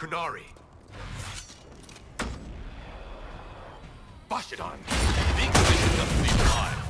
Qunari. Bashidon. The Inquisition doesn't leave alive.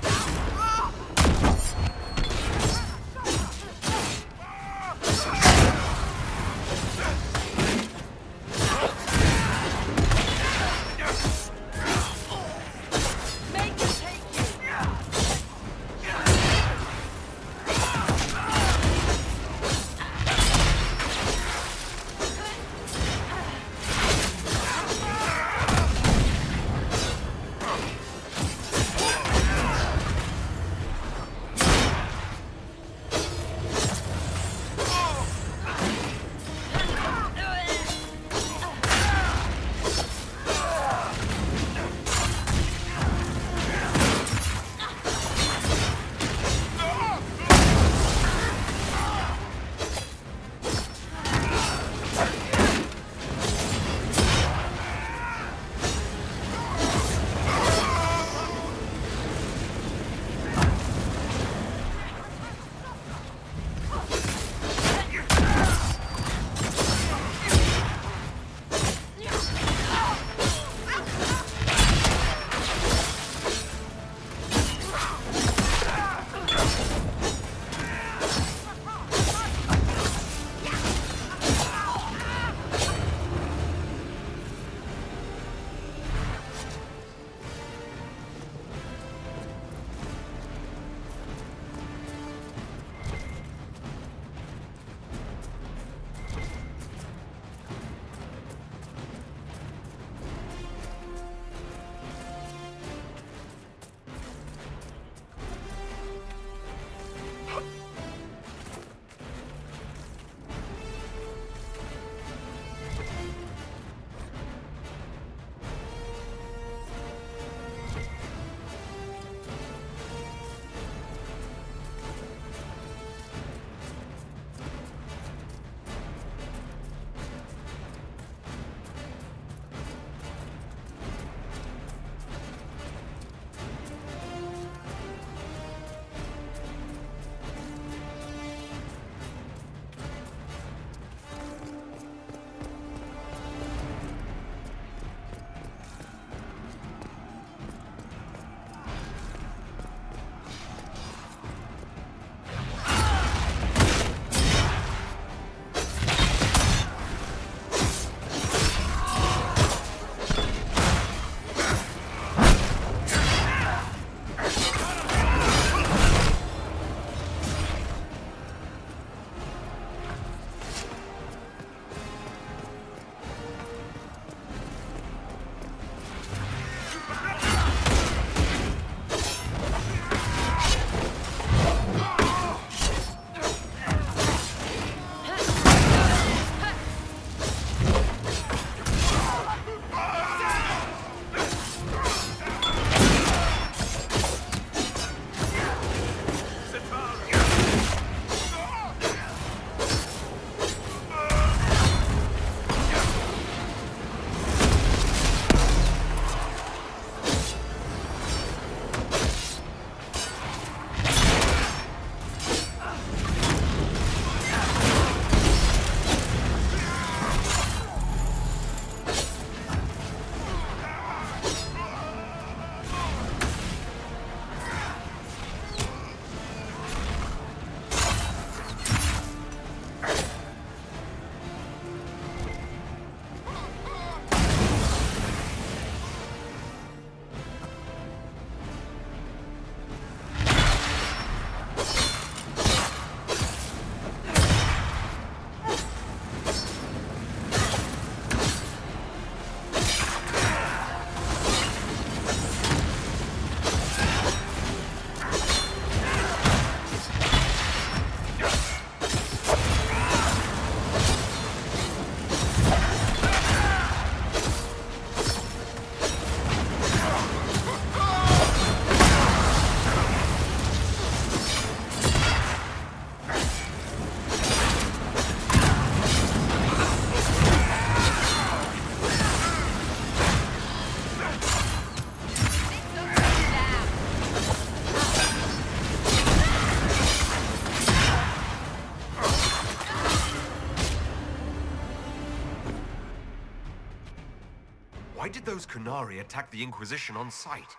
did those Qunari attack the Inquisition on sight?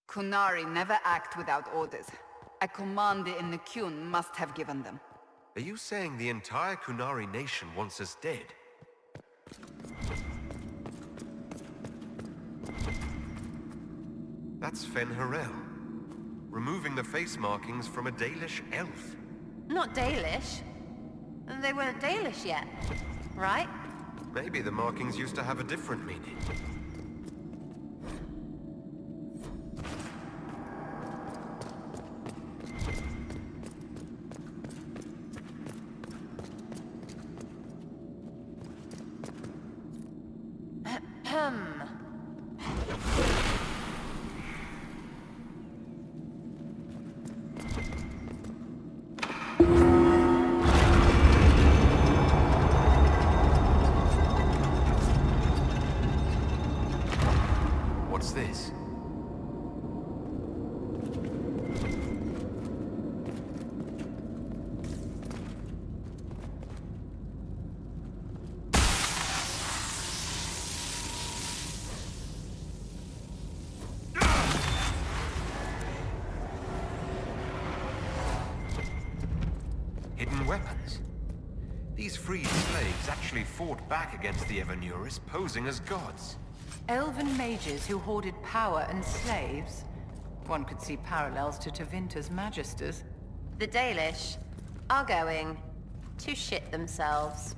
Qunari never act without orders. A commander in the Qun must have given them. Are you saying the entire Qunari nation wants us dead? That's Fen Harel. Removing the face markings from a Dalish elf. Not Dalish. They weren't Dalish yet, right? Maybe the markings used to have a different meaning. What's this? Hidden weapons. These freed slaves actually fought back against the Evanuris, posing as gods. Elven mages who hoarded power and slaves? One could see parallels to Tevinter's magisters. The Dalish are going to shit themselves.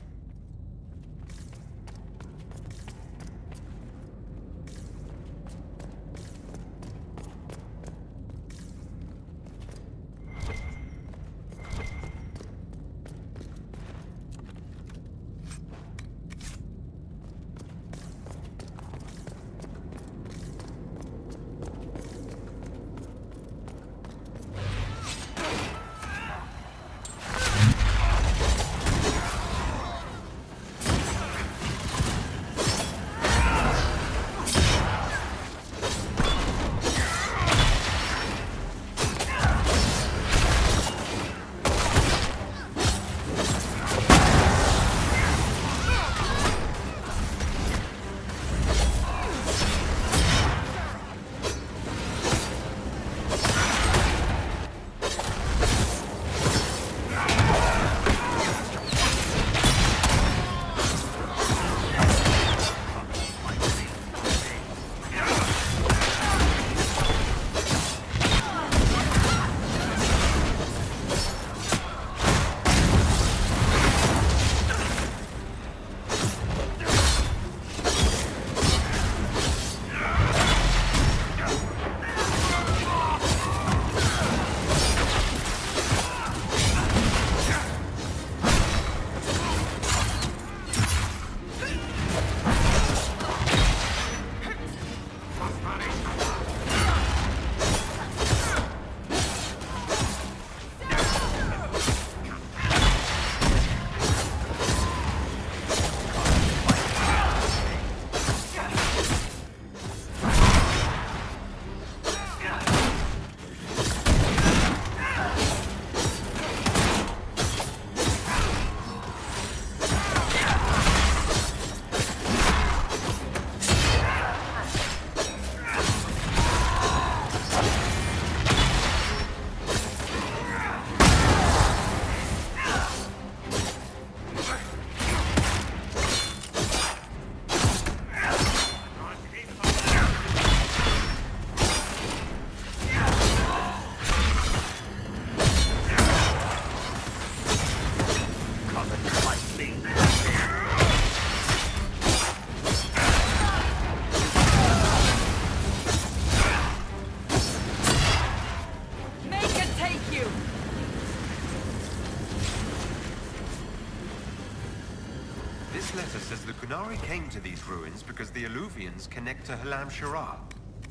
Qunari came to these ruins because the Eluvians connect to Halam Shara.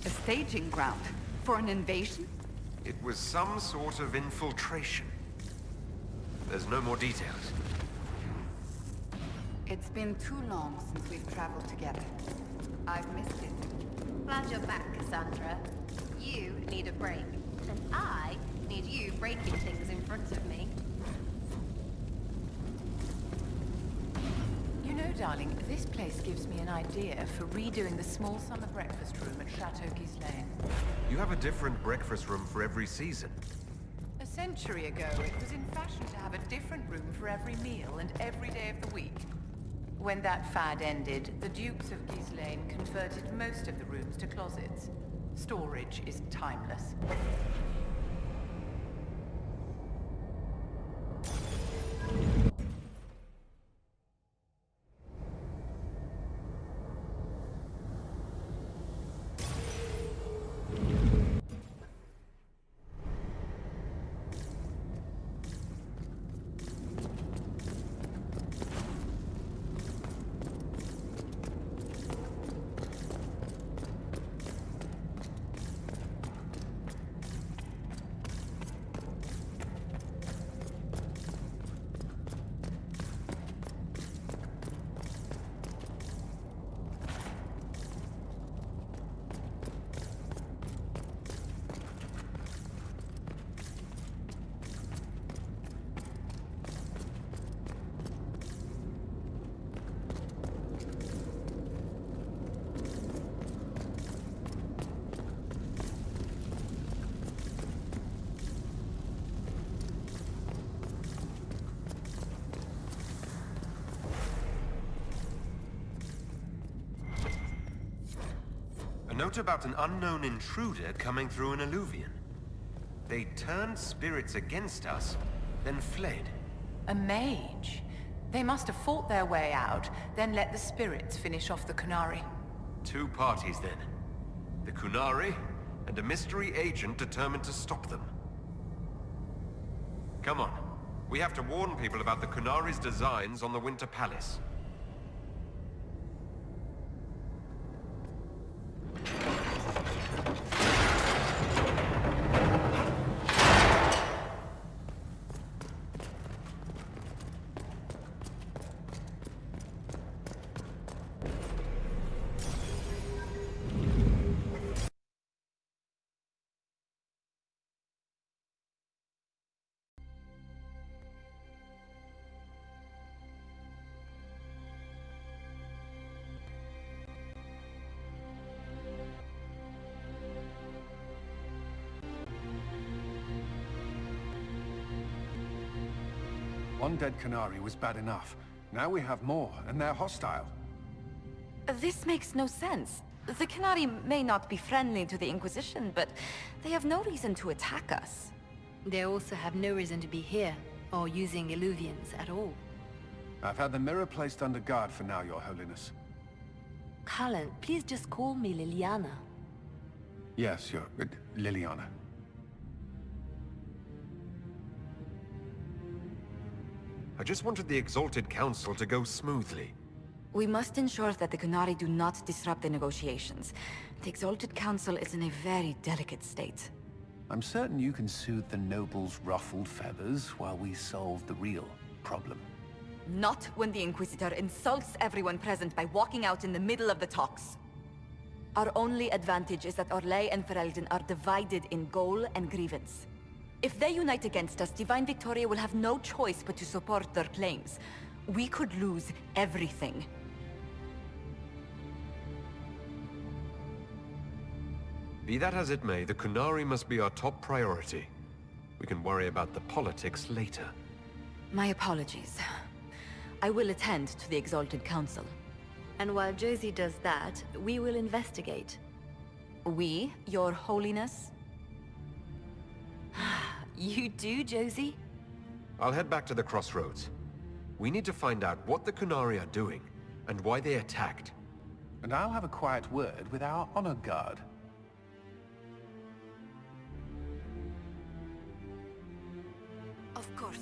A staging ground for an invasion? It was some sort of infiltration. There's no more details. It's been too long since we've traveled together. I've missed it. Glad you're back, Cassandra. You need a break, and I need you breaking things in front of me. You know darling, this place gives me an idea for redoing the small summer breakfast room at Chateau Ghislaine. You have a different breakfast room for every season. A century ago, it was in fashion to have a different room for every meal and every day of the week. When that fad ended, the Dukes of Ghislaine converted most of the rooms to closets. Storage is timeless. A note about an unknown intruder coming through an Eluvian. They turned spirits against us, then fled. A mage? They must have fought their way out, then let the spirits finish off the Qunari. Two parties then. The Qunari, and a mystery agent determined to stop them. Come on. We have to warn people about the Qunari's designs on the Winter Palace. One dead Qunari was bad enough. Now we have more, and they're hostile. This makes no sense. The Qunari may not be friendly to the Inquisition, but they have no reason to attack us. They also have no reason to be here, or using Eluvians at all. I've had the mirror placed under guard for now, Your Holiness. Cullen, please just call me Liliana. Yes, Your... Liliana. I just wanted the Exalted Council to go smoothly. We must ensure that the Qunari do not disrupt the negotiations. The Exalted Council is in a very delicate state. I'm certain you can soothe the nobles' ruffled feathers while we solve the real problem. Not when the Inquisitor insults everyone present by walking out in the middle of the talks. Our only advantage is that Orlais and Ferelden are divided in goal and grievance. If they unite against us, Divine Victoria will have no choice but to support their claims. We could lose everything. Be that as it may, the Qunari must be our top priority. We can worry about the politics later. My apologies. I will attend to the Exalted Council. And while Josie does that, we will investigate. We, Your Holiness? You do, Josie? I'll head back to the crossroads. We need to find out what the Qunari are doing, and why they attacked. And I'll have a quiet word with our honor guard. Of course.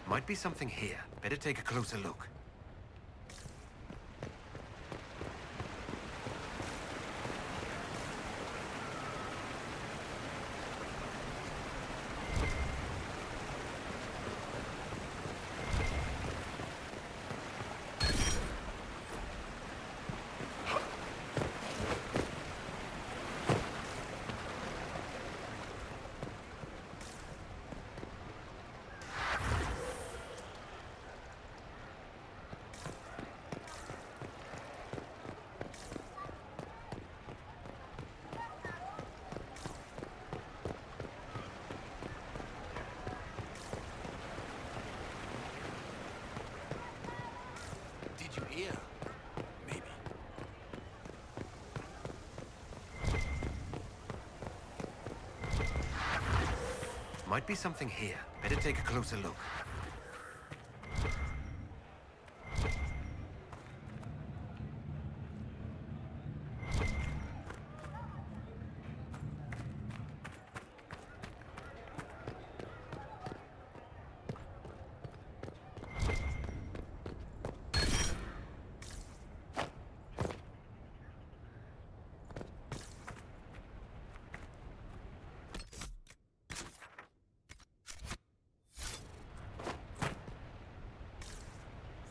Might be something here. Better take a closer look. Did you hear? Maybe. Might be something here. Better take a closer look.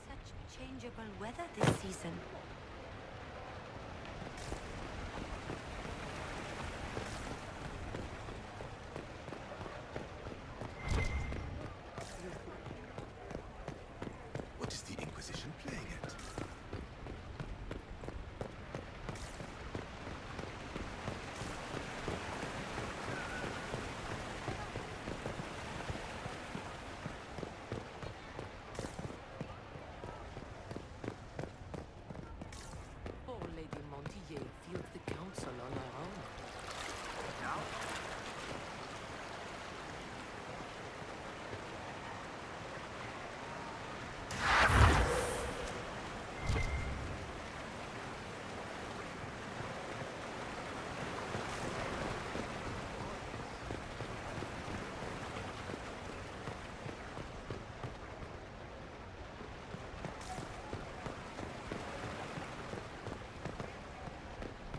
Such changeable weather this season. What is the Inquisition playing at? Poor Lady Montier feels the council on her own. Now?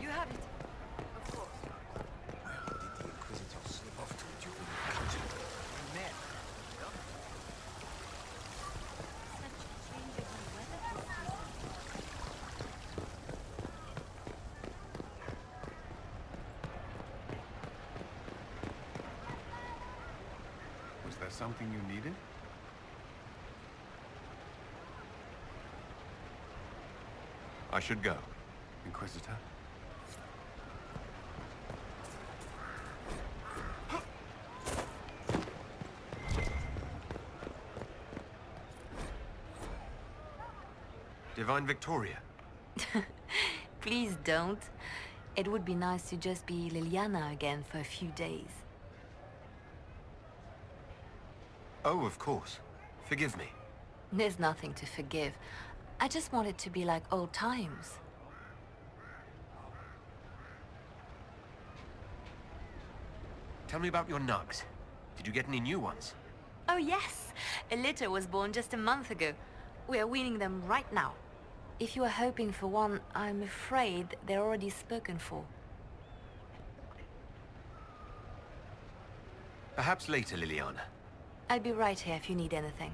You have it. Of course. Where did the Inquisitor slip off to during the council? Such changeable weather this season. Was there something you needed? I should go. Inquisitor? Divine Victoria. Please don't. It would be nice to just be Liliana again for a few days. Oh, of course. Forgive me. There's nothing to forgive. I just want it to be like old times. Tell me about your nugs. Did you get any new ones? Oh yes! A litter was born just a month ago. We are weaning them right now. If you are hoping for one, I'm afraid they're already spoken for. Perhaps later, Liliana. I'll be right here if you need anything.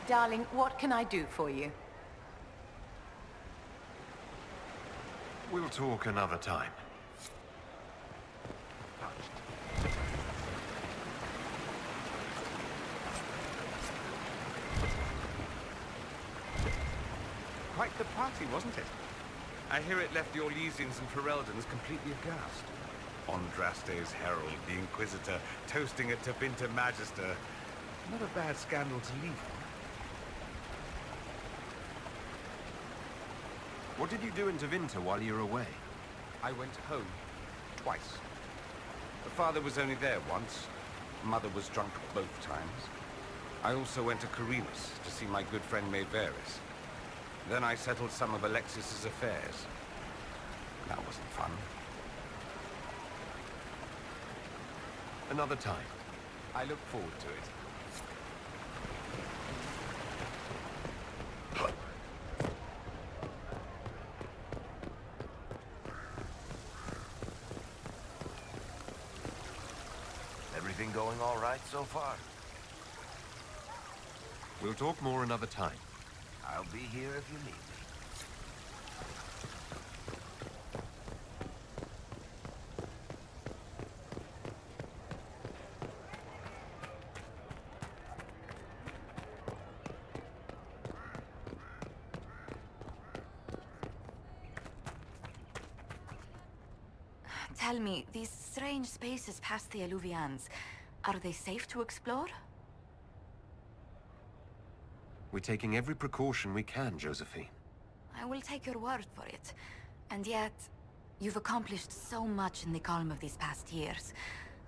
Darling, what can I do for you? We'll talk another time. Quite the party, wasn't it? I hear it left the Orlesians and Fereldans completely aghast. Andraste's herald, the Inquisitor, toasting a Tepinta Magister. Not a bad scandal to leave on. What did you do in Tevinter while you were away? I went home. Twice. The father was only there once. Mother was drunk both times. I also went to Carinas to see my good friend Maeveris. Then I settled some of Alexis's affairs. That wasn't fun. Another time. I look forward to it. Everything going all right so far? We'll talk more another time. I'll be here if you need me. Tell me, these strange spaces past the Eluvians, are they safe to explore? We're taking every precaution we can, Josephine. I will take your word for it. And yet, you've accomplished so much in the calm of these past years.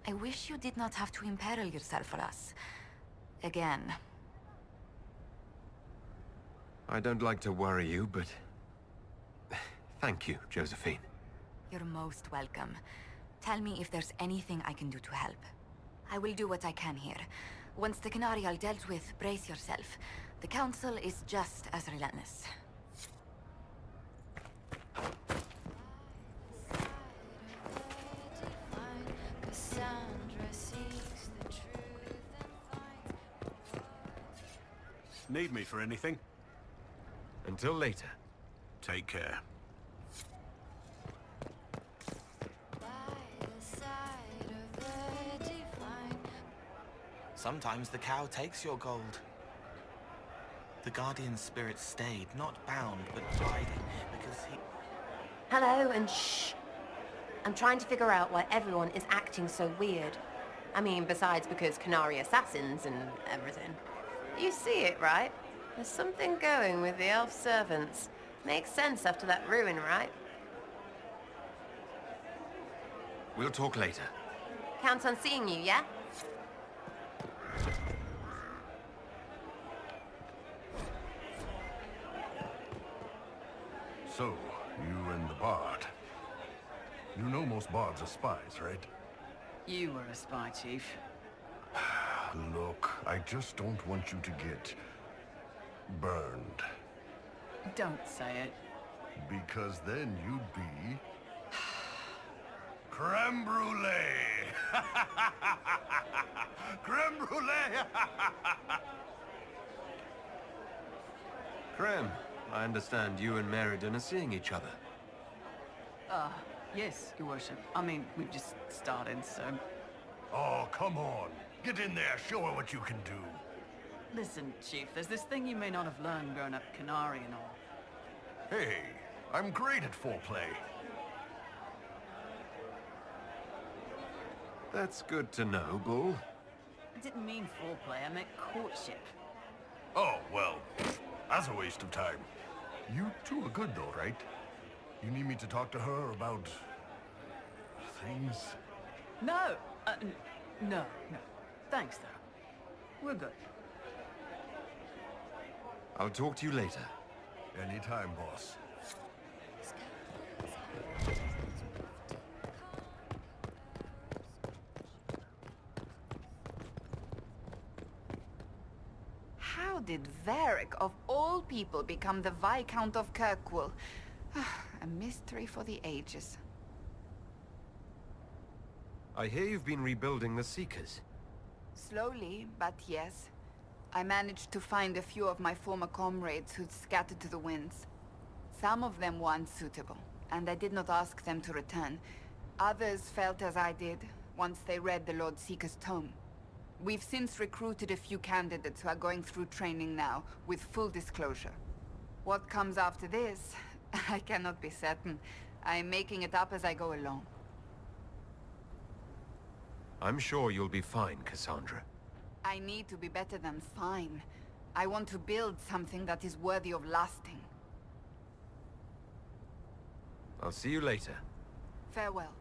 I wish you did not have to imperil yourself for us. Again. I don't like to worry you, but... Thank you, Josephine. You're most welcome. Tell me if there's anything I can do to help. I will do what I can here. Once the Qunari are dealt with, brace yourself. The Council is just as relentless. Need me for anything? Until later. Take care. Sometimes the cow takes your gold. The Guardian spirit stayed, not bound, but guiding, because he... Hello, and shh. I'm trying to figure out why everyone is acting so weird. I mean, besides because Qunari assassins and everything. You see it, right? There's something going with the elf servants. Makes sense after that ruin, right? We'll talk later. Count on seeing you, yeah? So, you and the bard. You know most bards are spies, right? You were a spy, Chief. Look, I just don't want you to get... burned. Don't say it. Because then you'd be... creme brulee! Creme brulee! Krem, I understand you and Meriden are seeing each other. Yes, Your Worship. I mean, we've just started, so... Oh, come on. Get in there, show her what you can do. Listen, Chief, there's this thing you may not have learned growing up Qunari and all. Hey, I'm great at foreplay. That's good to know, Bull. I didn't mean foreplay, I meant courtship. Oh, well, that's a waste of time. You two are good though, right? You need me to talk to her about... things? No! No. Thanks, though. We're good. I'll talk to you later. Anytime, boss. How did Varric, of all people, become the Viscount of Kirkwall? A mystery for the ages. I hear you've been rebuilding the Seekers. Slowly, but yes. I managed to find a few of my former comrades who'd scattered to the winds. Some of them were unsuitable, and I did not ask them to return. Others felt as I did, once they read the Lord Seeker's tome. We've since recruited a few candidates who are going through training now, with full disclosure. What comes after this, I cannot be certain. I'm making it up as I go along. I'm sure you'll be fine, Cassandra. I need to be better than fine. I want to build something that is worthy of lasting. I'll see you later. Farewell.